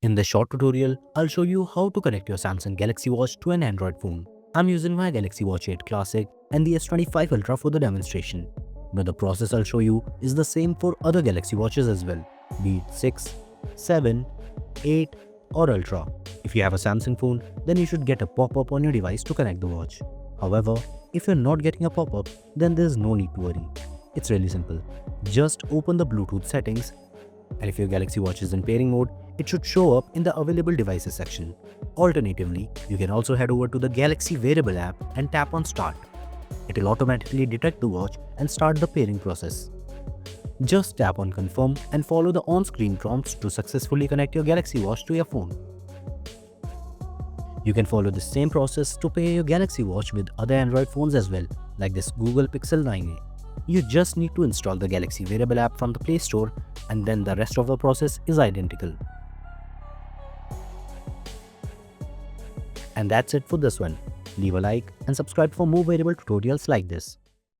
In this short tutorial, I'll show you how to connect your Samsung Galaxy Watch to an Android phone. I'm using my Galaxy Watch 8 Classic and the S25 Ultra for the demonstration. But the process I'll show you is the same for other Galaxy Watches as well, be it 6, 7, 8 or Ultra. If you have a Samsung phone, then you should get a pop-up on your device to connect the watch. However, if you're not getting a pop-up, then there's no need to worry. It's really simple. Just open the Bluetooth settings, and if your Galaxy Watch is in pairing mode, it should show up in the available devices section. Alternatively, you can also head over to the Galaxy Wearable app and tap on Start. It will automatically detect the watch and start the pairing process. Just tap on Confirm and follow the on-screen prompts to successfully connect your Galaxy Watch to your phone. You can follow the same process to pair your Galaxy Watch with other Android phones as well, like this Google Pixel 9a. You just need to install the Galaxy Wearable app from the Play Store, and then the rest of the process is identical. And that's it for this one. Leave a like and subscribe for more wearable tutorials like this.